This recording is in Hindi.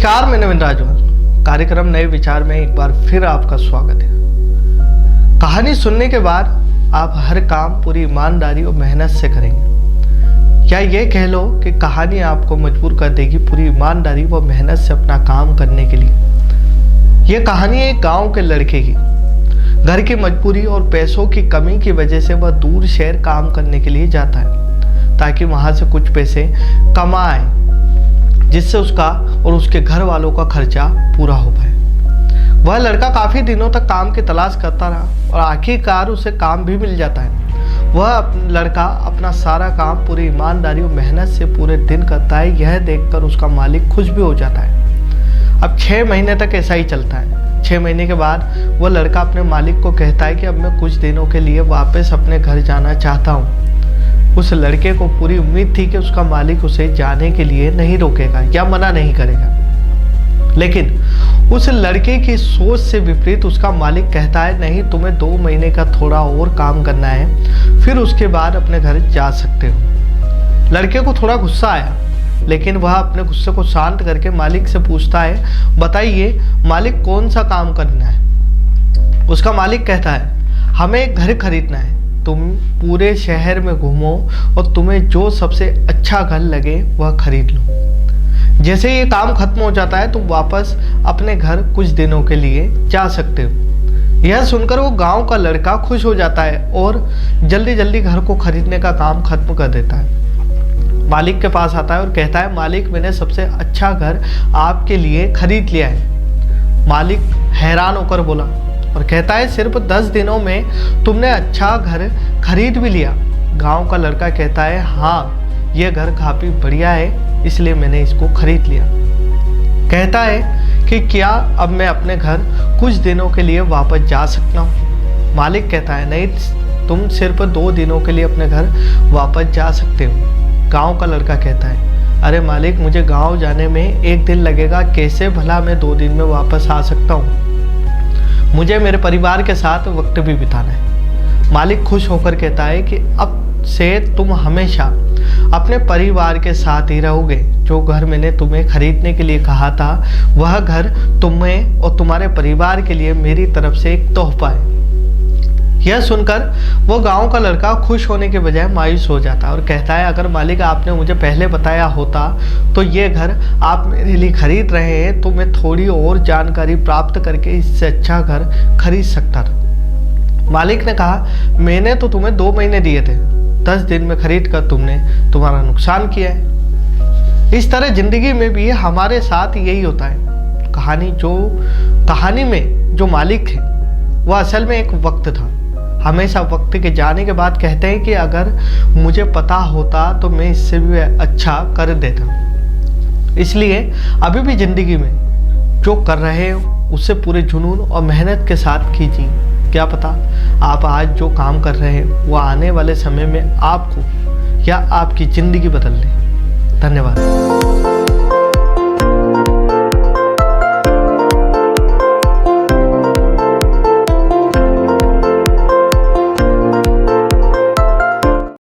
नमस्कार, मैं नवीन राजवाल। कार्यक्रम नए विचार में एक बार फिर आपका स्वागत है। कहानी सुनने के बाद आप हर काम पूरी ईमानदारी और मेहनत से करेंगे। या ये कह लो कि कहानी आपको मजबूर कर देगी पूरी ईमानदारी व मेहनत से अपना काम करने के लिए। ये कहानी एक गांव के लड़के की। घर की मजबूरी और पैसों की कमी की वजह से वह दूर शहर काम करने के लिए जाता है ताकि वहां से कुछ पैसे कमाए, जिससे उसका और उसके घर वालों का खर्चा पूरा हो पाए। वह लड़का काफ़ी दिनों तक काम की तलाश करता रहा और आखिरकार उसे काम भी मिल जाता है। वह लड़का अपना सारा काम पूरी ईमानदारी और मेहनत से पूरे दिन करता है। यह देखकर उसका मालिक खुश भी हो जाता है। अब 6 महीने तक ऐसा ही चलता है। 6 महीने के बाद वह लड़का अपने मालिक को कहता है कि अब मैं कुछ दिनों के लिए वापस अपने घर जाना चाहता हूँ। उस लड़के को पूरी उम्मीद थी कि उसका मालिक उसे जाने के लिए नहीं रोकेगा या मना नहीं करेगा, लेकिन उस लड़के की सोच से विपरीत उसका मालिक कहता है, नहीं, तुम्हें 2 महीने का थोड़ा और काम करना है, फिर उसके बाद अपने घर जा सकते हो। लड़के को थोड़ा गुस्सा आया, लेकिन वह अपने गुस्से को शांत करके मालिक से पूछता है, बताइए मालिक, कौन सा काम करना है। उसका मालिक कहता है, हमें एक घर खरीदना है। तुम पूरे शहर में घूमो और तुम्हें जो सबसे अच्छा घर लगे वह खरीद लो। जैसे ये काम खत्म हो जाता है तुम वापस अपने घर कुछ दिनों के लिए जा सकते हो। यह सुनकर वो गांव का लड़का खुश हो जाता है और जल्दी जल्दी घर को खरीदने का काम खत्म कर देता है। मालिक के पास आता है और कहता है, मालिक, मैंने सबसे अच्छा घर आपके लिए खरीद लिया है। मालिक हैरान होकर बोला और कहता है, सिर्फ 10 दिनों में तुमने अच्छा घर खरीद भी लिया। गांव का लड़का कहता है, हाँ, यह घर काफ़ी बढ़िया है, इसलिए मैंने इसको खरीद लिया। कहता है कि क्या अब मैं अपने घर कुछ दिनों के लिए वापस जा सकता हूँ। मालिक कहता है, नहीं, तुम सिर्फ 2 दिनों के लिए अपने घर वापस जा सकते हो। गांव का लड़का कहता है, अरे मालिक, मुझे गाँव जाने में 1 दिन लगेगा, कैसे भला मैं 2 दिन में वापस आ सकता हूँ। मुझे मेरे परिवार के साथ वक्त भी बिताना है। मालिक खुश होकर कहता है कि अब से तुम हमेशा अपने परिवार के साथ ही रहोगे। जो घर मैंने तुम्हें खरीदने के लिए कहा था, वह घर तुम्हें और तुम्हारे परिवार के लिए मेरी तरफ से एक तोहफा है। यह सुनकर वो गांव का लड़का खुश होने के बजाय मायूस हो जाता है और कहता है, अगर मालिक आपने मुझे पहले बताया होता तो ये घर आप मेरे लिए खरीद रहे हैं तो मैं थोड़ी और जानकारी प्राप्त करके इससे अच्छा घर खरीद सकता था। मालिक ने कहा, मैंने तो तुम्हें 2 महीने दिए थे, 10 दिन में खरीद कर तुमने तुम्हारा नुकसान किया है। इस तरह जिंदगी में भी हमारे साथ यही होता है। कहानी में जो मालिक थे वह असल में एक वक्त था। हमेशा वक्त के जाने के बाद कहते हैं कि अगर मुझे पता होता तो मैं इससे भी अच्छा कर देता। इसलिए अभी भी जिंदगी में जो कर रहे हो उससे पूरे जुनून और मेहनत के साथ कीजिए। क्या पता आप आज जो काम कर रहे हैं वो आने वाले समय में आपको या आपकी ज़िंदगी बदल दे। धन्यवाद।